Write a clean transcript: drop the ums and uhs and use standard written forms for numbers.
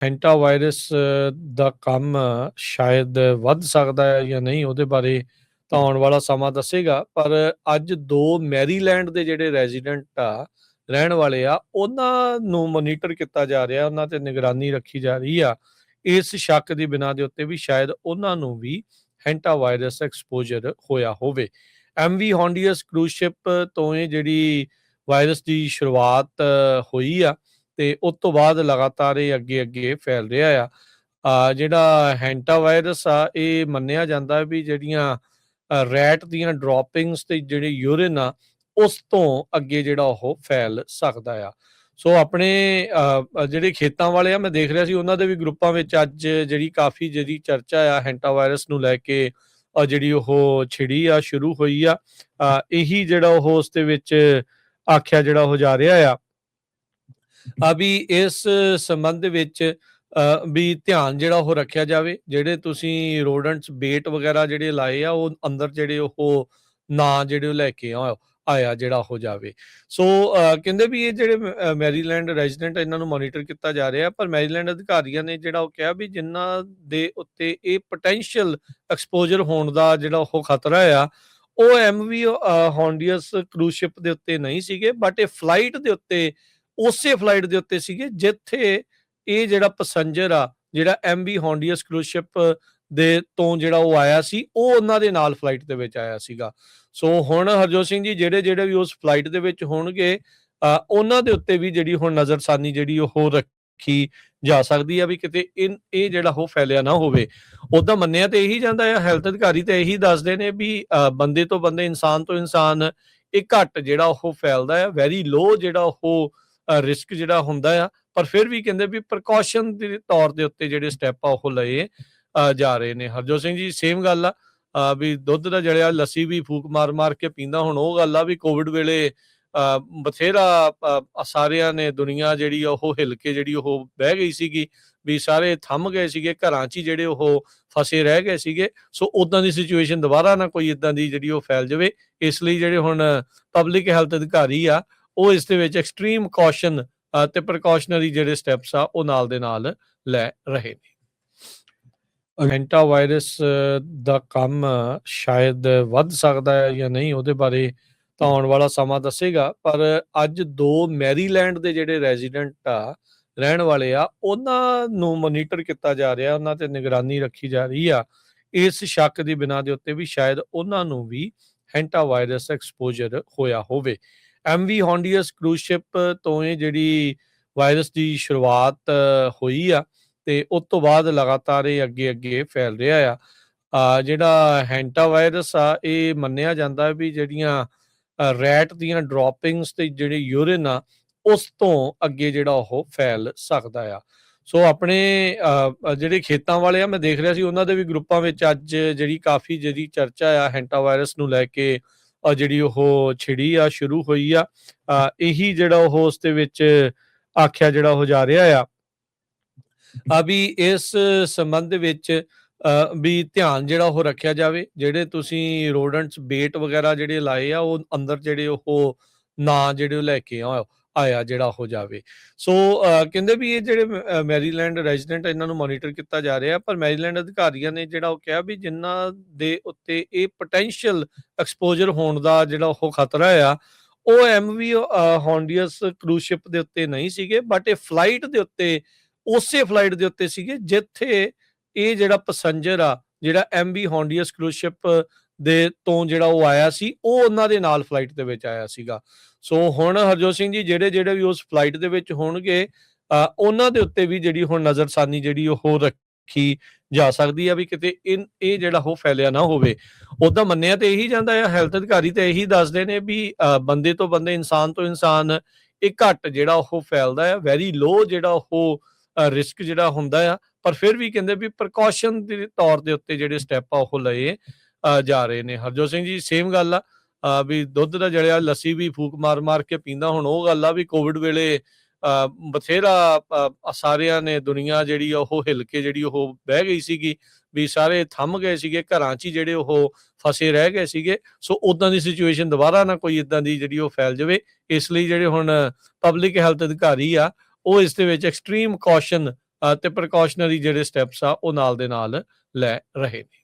ਪੈਂਟਾ virus ਦਾ ਕੰਮ ਸ਼ਾਇਦ ਵੱਧ ਸਕਦਾ ਹੈ ਜਾਂ ਨਹੀਂ ਉਹਦੇ ਬਾਰੇ ਤਾਂ ਆਉਣ ਵਾਲਾ ਸਮਾਂ ਦੱਸੇਗਾ। ਪਰ ਅੱਜ 2 ਮੈਰੀਲੈਂਡ ਦੇ ਜਿਹੜੇ ਰੈਜ਼ੀਡੈਂਟ ਆ, ਰਹਿਣ ਵਾਲੇ ਆ, ਉਹਨਾਂ ਨੂੰ ਮੋਨੀਟਰ ਕੀਤਾ ਜਾ ਰਿਹਾ, ਉਹਨਾਂ ਤੇ ਨਿਗਰਾਨੀ ਰੱਖੀ ਜਾ ਰਹੀ ਆ। ਇਸ ਸ਼ੱਕ ਦੀ ਬਿਨਾਂ ਦੇ ਉੱਤੇ ਵੀ ਸ਼ਾਇਦ ਉਹਨਾਂ ਨੂੰ ਵੀ ਹੈਂਟਾ ਵਾਇਰਸ ਐਕਸਪੋਜ਼ਰ ਹੋਇਆ ਹੋਵੇ। ਐਮਵੀ ਹੌਂਡੀਅਸ ਕਰੂਜ਼ ਸ਼ਿਪ ਤੋਂ ਇਹ ਜਿਹੜੀ ਵਾਇਰਸ ਦੀ ਸ਼ੁਰੂਆਤ ਹੋਈ ਆ ਤੇ ਉਸ ਤੋਂ ਬਾਅਦ ਲਗਾਤਾਰ ਇਹ ਅੱਗੇ-ਅੱਗੇ ਫੈਲ ਰਿਹਾ ਆ। ਜਿਹੜਾ ਹੈਂਟਾ ਵਾਇਰਸ ਆ, ਇਹ ਮੰਨਿਆ ਜਾਂਦਾ ਵੀ ਜਿਹੜੀਆਂ ਰੈਟ ਦੀਆਂ ਡ੍ਰੌਪਿੰਗਸ ਤੇ ਜਿਹੜੀ ਯੂਰਿਨ ਆ, ਉਸ ਤੋਂ ਅੱਗੇ ਜਿਹੜਾ ਉਹ ਫੈਲ ਸਕਦਾ ਆ। ਸੋ ਆਪਣੇ ਜਿਹੜੇ ਖੇਤਾਂ ਵਾਲੇ ਆ, ਮੈਂ ਦੇਖ ਰਿਹਾ ਸੀ ਉਹਨਾਂ ਦੇ ਵੀ ਗਰੁੱਪਾਂ ਵਿੱਚ ਅੱਜ ਜਿਹੜੀ ਕਾਫੀ ਜਿਹੜੀ ਚਰਚਾ ਆ ਹੈਂਟਾ ਵਾਇਰਸ ਨੂੰ ਲੈ ਕੇ ਜਿਹੜੀ ਉਹ ਛਿੜੀ ਆ, ਸ਼ੁਰੂ ਹੋਈ ਆ। ਇਹੀ ਜਿਹੜਾ ਉਹ ਉਸ ਦੇ ਵਿੱਚ ਆਖਿਆ ਜਿਹੜਾ ਉਹ ਜਾ ਰਿਹਾ ਆ ਵੀ ਇਸ ਸੰਬੰਧ ਵਿੱਚ ਵੀ ਧਿਆਨ ਜਿਹੜਾ ਉਹ ਰੱਖਿਆ ਜਾਵੇ। ਜਿਹੜੇ ਤੁਸੀਂ ਰੋਡੈਂਟਸ ਬੇਟ ਵਗੈਰਾ ਜਿਹੜੇ ਲਾਏ ਆ, ਉਹ ਅੰਦਰ ਜਿਹੜੇ ਉਹ ਨਾ ਜਿਹੜੇ ਉਹ ਲੈ ਕੇ ਆਇਆ ਜਿਹੜਾ ਹੋ ਜਾਵੇ। ਸੋ ਕਹਿੰਦੇ ਵੀ ਇਹ ਜਿਹੜੇ ਮੈਰੀਲੈਂਡ ਰੈਜ਼ੀਡੈਂਟ ਇਹਨਾਂ ਨੂੰ ਮੋਨੀਟਰ ਕੀਤਾ ਜਾ ਰਿਹਾ, ਪਰ ਮੈਰੀਲੈਂਡ ਅਧਿਕਾਰੀਆਂ ਨੇ ਜਿਹੜਾ ਉਹ ਕਿਹਾ ਵੀ ਜਿਨ੍ਹਾਂ ਦੇ ਉੱਤੇ ਇਹ ਪੋਟੈਂਸ਼ੀਅਲ ਐਕਸਪੋਜ਼ਰ ਹੋਣ ਦਾ ਜਿਹੜਾ ਉਹ ਖਤਰਾ ਆ, ਉਹ ਐਮਵੀ ਹੌਂਡੀਅਸ ਕਰੂਜ਼ ਸ਼ਿਪ ਦੇ ਉੱਤੇ ਨਹੀਂ ਸੀਗੇ, ਬਟ ਇਹ ਫਲਾਈਟ ਦੇ ਉੱਤੇ, ਉਸੇ ਫਲਾਈਟ ਦੇ ਉੱਤੇ ਸੀਗੇ ਜਿੱਥੇ ਇਹ ਜਿਹੜਾ ਪੈਸੰਜਰ ਆ, ਜਿਹੜਾ ਐਮਵੀ ਹੌਂਡੀਅਸ ਕਰੂਜ਼ ਸ਼ਿਪ ਦੇ ਤੋਂ ਜਿਹੜਾ ਉਹ ਆਇਆ ਸੀ, ਉਹ ਉਹਨਾਂ ਦੇ ਨਾਲ ਫਲਾਈਟ ਦੇ ਵਿੱਚ ਆਇਆ ਸੀਗਾ। ਸੋ ਹੁਣ ਹਰਜੋਤ ਸਿੰਘ ਜੀ ਜਿਹੜੇ ਵੀ ਉਸ ਫਲਾਈਟ ਦੇ ਵਿੱਚ ਹੋਣਗੇ, ਉਹਨਾਂ ਦੇ ਉੱਤੇ ਵੀ ਜਿਹੜੀ ਹੁਣ ਨਜ਼ਰਸਾਨੀ ਜਿਹੜੀ ਉਹ ਰੱਖੀ ਜਾ ਸਕਦੀ ਆ ਵੀ ਕਿਤੇ ਇਹ ਜਿਹੜਾ ਉਹ ਫੈਲਿਆ ਨਾ ਹੋਵੇ। ਓਦਾਂ ਮੰਨਿਆ ਤੇ ਇਹੀ ਜਾਂਦਾ ਆ, ਹੈਲਥ ਅਧਿਕਾਰੀ ਤੇ ਇਹੀ ਦੱਸਦੇ ਨੇ ਵੀ ਬੰਦੇ ਤੋਂ ਬੰਦੇ, ਇਨਸਾਨ ਤੋਂ ਇਨਸਾਨ ਇਹ ਘੱਟ ਜਿਹੜਾ ਉਹ ਫੈਲਦਾ ਆ, ਵੈਰੀ ਲੋ ਜਿਹੜਾ ਉਹ ਰਿਸਕ ਜਿਹੜਾ ਹੁੰਦਾ ਆ। ਪਰ ਫਿਰ ਵੀ ਕਹਿੰਦੇ ਵੀ ਪ੍ਰੀਕਾਸ਼ਨ ਦੇ ਤੌਰ ਦੇ ਉੱਤੇ ਜਿਹੜੇ ਸਟੈਪ ਆ ਉਹ ਲਏ ਜਾ ਰਹੇ ਨੇ। ਹਰਜੋਤ ਸਿੰਘ ਜੀ ਸੇਮ ਗੱਲ ਆ ਵੀ ਦੁੱਧ ਦਾ ਜਲਿਆ ਲੱਸੀ ਵੀ ਫੂਕ ਮਾਰ ਕੇ ਪੀਂਦਾ। ਹੁਣ ਉਹ ਗੱਲ ਆ ਵੀ ਕੋਵਿਡ ਵੇਲੇ ਬਥੇਰਾ ਸਾਰਿਆਂ ਨੇ, ਦੁਨੀਆ ਜਿਹੜੀ ਉਹ ਹਿੱਲ ਕੇ ਜਿਹੜੀ ਉਹ ਬਹਿ ਗਈ ਸੀਗੀ, ਵੀ ਸਾਰੇ ਥੰਮ ਗਏ ਸੀਗੇ, ਘਰਾਂ 'ਚ ਹੀ ਜਿਹੜੇ ਉਹ ਫਸੇ ਰਹਿ ਗਏ ਸੀਗੇ। ਸੋ ਉਦਾਂ ਦੀ ਸਿਚੁਏਸ਼ਨ ਦੁਬਾਰਾ ਨਾ ਕੋਈ ਇਦਾਂ ਦੀ ਜਿਹੜੀ ਉਹ ਫੈਲ ਜਾਵੇ, ਇਸ ਲਈ ਜਿਹੜੇ ਹੁਣ ਪਬਲਿਕ ਹੈਲਥ ਅਧਿਕਾਰੀ ਆ, ਉਹ ਇਸ ਦੇ ਵਿੱਚ ਐਕਸਟ੍ਰੀਮ ਕੌਸ਼ਨ ਤੇ ਪ੍ਰੀਕਾਸ਼ਨਰੀ ਜਿਹੜੇ ਸਟੈਪਸ ਆ ਉਹ ਨਾਲ ਦੇ ਨਾਲ ਲੈ ਰਹੇ ਨੇ। ਹੈਂਟਾ ਵਾਇਰਸ ਦਾ ਕੰਮ ਸ਼ਾਇਦ ਵੱਧ ਸਕਦਾ ਹੈ ਜਾਂ ਨਹੀਂ ਉਹਦੇ ਬਾਰੇ ਤਾਂ ਆਉਣ ਵਾਲਾ ਸਮਾਂ ਦੱਸੇਗਾ। ਪਰ ਅੱਜ 2 ਮੈਰੀਲੈਂਡ ਦੇ ਜਿਹੜੇ ਰੈਜ਼ੀਡੈਂਟ ਆ, ਰਹਿਣ ਵਾਲੇ ਆ, ਉਹਨਾਂ ਨੂੰ ਮੋਨੀਟਰ ਕੀਤਾ ਜਾ ਰਿਹਾ, ਉਹਨਾਂ ਤੇ ਨਿਗਰਾਨੀ ਰੱਖੀ ਜਾ ਰਹੀ ਆ। ਇਸ ਸ਼ੱਕ ਦੀ ਬਿਨਾਂ ਦੇ ਉੱਤੇ ਵੀ ਸ਼ਾਇਦ ਉਹਨਾਂ ਨੂੰ ਵੀ ਹੈਂਟਾ ਵਾਇਰਸ ਐਕਸਪੋਜ਼ਰ ਹੋਇਆ ਹੋਵੇ। ਐਮਵੀ ਹੌਂਡੀਅਸ ਕਰੂਜ਼ ਸ਼ਿਪ ਤੋਂ ਇਹ ਜਿਹੜੀ ਵਾਇਰਸ ਦੀ ਸ਼ੁਰੂਆਤ ਹੋਈ ਆ ਤੇ ਉਸ ਤੋਂ ਬਾਅਦ ਲਗਾਤਾਰ ਇਹ ਅੱਗੇ-ਅੱਗੇ ਫੈਲ ਰਿਹਾ ਆ। ਜਿਹੜਾ ਹੈਂਟਾ ਵਾਇਰਸ ਆ, ਇਹ ਮੰਨਿਆ ਜਾਂਦਾ ਵੀ ਜਿਹੜੀਆਂ ਰੈਟ ਦੀਆਂ ਡ੍ਰੌਪਿੰਗਸ ਤੇ ਜਿਹੜੀ ਯੂਰਿਨ ਆ, ਉਸ ਤੋਂ ਅੱਗੇ ਜਿਹੜਾ ਉਹ ਫੈਲ ਸਕਦਾ ਆ। ਸੋ ਆਪਣੇ ਜਿਹੜੇ ਖੇਤਾਂ ਵਾਲੇ ਆ, ਮੈਂ ਦੇਖ ਰਿਹਾ ਸੀ ਉਹਨਾਂ ਦੇ ਵੀ ਗਰੁੱਪਾਂ ਵਿੱਚ ਅੱਜ ਜਿਹੜੀ ਕਾਫੀ ਜਿਹੜੀ ਚਰਚਾ ਆ ਹੈਂਟਾ ਵਾਇਰਸ ਨੂੰ ਲੈ ਕੇ ਜਿਹੜੀ ਉਹ ਛਿੜੀ ਆ, ਸ਼ੁਰੂ ਹੋਈ ਆ। ਇਹੀ ਜਿਹੜਾ ਉਹ ਉਸ ਦੇ ਵਿੱਚ ਆਖਿਆ ਜਿਹੜਾ ਉਹ ਜਾ ਰਿਹਾ ਆ ਵੀ ਇਸ ਸੰਬੰਧ ਵਿੱਚ ਵੀ ਧਿਆਨ ਜਿਹੜਾ ਉਹ ਰੱਖਿਆ ਜਾਵੇ। ਜਿਹੜੇ ਤੁਸੀਂ ਰੋਡੈਂਟਸ ਬੇਟ ਵਗੈਰਾ ਜਿਹੜੇ ਲਾਏ ਆ, ਉਹ ਅੰਦਰ ਜਿਹੜੇ ਉਹ ਨਾ ਜਿਹੜੇ ਉਹ ਲੈ ਕੇ ਆਇਆ ਜਿਹੜਾ ਹੋ ਜਾਵੇ। ਸੋ ਕਹਿੰਦੇ ਵੀ ਇਹ ਜਿਹੜੇ ਮੈਰੀਲੈਂਡ ਰੈਜ਼ੀਡੈਂਟ ਇਹਨਾਂ ਨੂੰ ਮੋਨੀਟਰ ਕੀਤਾ ਜਾ ਰਿਹਾ, ਪਰ ਮੈਰੀਲੈਂਡ ਅਧਿਕਾਰੀਆਂ ਨੇ ਜਿਹੜਾ ਉਹ ਕਿਹਾ ਵੀ ਜਿਨ੍ਹਾਂ ਦੇ ਉੱਤੇ ਇਹ ਪੋਟੈਂਸ਼ੀਅਲ ਐਕਸਪੋਜ਼ਰ ਹੋਣ ਦਾ ਜਿਹੜਾ ਉਹ ਖਤਰਾ ਆ, ਉਹ ਐਮਵੀ ਹੌਂਡੀਅਸ ਕਰੂਜ਼ ਸ਼ਿਪ ਦੇ ਉੱਤੇ ਨਹੀਂ ਸੀਗੇ, ਬਟ ਇਹ ਫਲਾਈਟ ਦੇ ਉੱਤੇ, ਉਸੇ ਫਲਾਈਟ ਦੇ ਉੱਤੇ ਸੀਗੇ ਜਿੱਥੇ ਇਹ ਜਿਹੜਾ ਪੈਸੰਜਰ ਆ, ਜਿਹੜਾ ਐਮਵੀ ਹੌਂਡੀਅਸ ਕਰੂਜ਼ ਸ਼ਿਪ ਦੇ ਤੋਂ ਜਿਹੜਾ ਉਹ ਆਇਆ ਸੀ, ਉਹ ਉਹਨਾਂ ਦੇ ਨਾਲ ਫਲਾਈਟ ਦੇ ਵਿੱਚ ਆਇਆ ਸੀਗਾ। ਸੋ ਹੁਣ ਹਰਜੋਤ ਸਿੰਘ ਜੀ ਜਿਹੜੇ ਵੀ ਉਸ ਫਲਾਈਟ ਦੇ ਵਿੱਚ ਹੋਣਗੇ, ਉਹਨਾਂ ਦੇ ਉੱਤੇ ਵੀ ਜਿਹੜੀ ਹੁਣ ਨਜ਼ਰਸਾਨੀ ਜਿਹੜੀ ਉਹ ਰੱਖੀ ਜਾ ਸਕਦੀ ਆ ਵੀ ਕਿਤੇ ਇਹ ਜਿਹੜਾ ਉਹ ਫੈਲਿਆ ਨਾ ਹੋਵੇ। ਓਦਾਂ ਮੰਨਿਆ ਤੇ ਇਹੀ ਜਾਂਦਾ ਆ, ਹੈਲਥ ਅਧਿਕਾਰੀ ਤੇ ਇਹੀ ਦੱਸਦੇ ਨੇ ਵੀ ਬੰਦੇ ਤੋਂ ਬੰਦੇ, ਇਨਸਾਨ ਤੋਂ ਇਨਸਾਨ ਇਹ ਘੱਟ ਜਿਹੜਾ ਉਹ ਫੈਲਦਾ ਆ, ਵੈਰੀ ਲੋ ਜਿਹੜਾ ਉਹ ਰਿਸਕ ਜਿਹੜਾ ਹੁੰਦਾ ਆ। ਪਰ ਫਿਰ ਵੀ ਕਹਿੰਦੇ ਵੀ ਪ੍ਰੀਕਾਸ਼ਨ ਦੇ ਤੌਰ ਦੇ ਉੱਤੇ ਜਿਹੜੇ ਸਟੈਪ ਆ ਉਹ ਲਏ ਜਾ ਰਹੇ ਨੇ। ਹਰਜੋਤ ਸਿੰਘ ਜੀ ਸੇਮ ਗੱਲ ਆ ਵੀ ਦੁੱਧ ਦਾ ਜਲਿਆ ਲੱਸੀ ਵੀ ਫੂਕ ਮਾਰ ਕੇ ਪੀਂਦਾ। ਹੁਣ ਉਹ ਗੱਲ ਆ ਵੀ ਕੋਵਿਡ ਵੇਲੇ ਬਥੇਰਾ ਸਾਰਿਆਂ ਨੇ, ਦੁਨੀਆ ਜਿਹੜੀ ਉਹ ਹਿੱਲ ਕੇ ਜਿਹੜੀ ਉਹ ਬਹਿ ਗਈ ਸੀਗੀ, ਵੀ ਸਾਰੇ ਥੰਮ ਗਏ ਸੀਗੇ, ਘਰਾਂ 'ਚ ਹੀ ਜਿਹੜੇ ਉਹ ਫਸੇ ਰਹਿ ਗਏ ਸੀਗੇ। ਸੋ ਉਦਾਂ ਦੀ ਸਿਚੁਏਸ਼ਨ ਦੁਬਾਰਾ ਨਾ ਕੋਈ ਇਦਾਂ ਦੀ ਜਿਹੜੀ ਉਹ ਫੈਲ ਜਾਵੇ, ਇਸ ਲਈ ਜਿਹੜੇ ਹੁਣ ਪਬਲਿਕ ਹੈਲਥ ਅਧਿਕਾਰੀ ਆ, ਉਹ ਇਸ ਦੇ ਵਿੱਚ ਐਕਸਟ੍ਰੀਮ ਕੌਸ਼ਨ ਤੇ ਪ੍ਰੀਕਾਸ਼ਨਰੀ ਜਿਹੜੇ ਸਟੈਪਸ ਆ ਉਹ ਨਾਲ ਦੇ ਨਾਲ ਲੈ ਰਹੇ ਨੇ।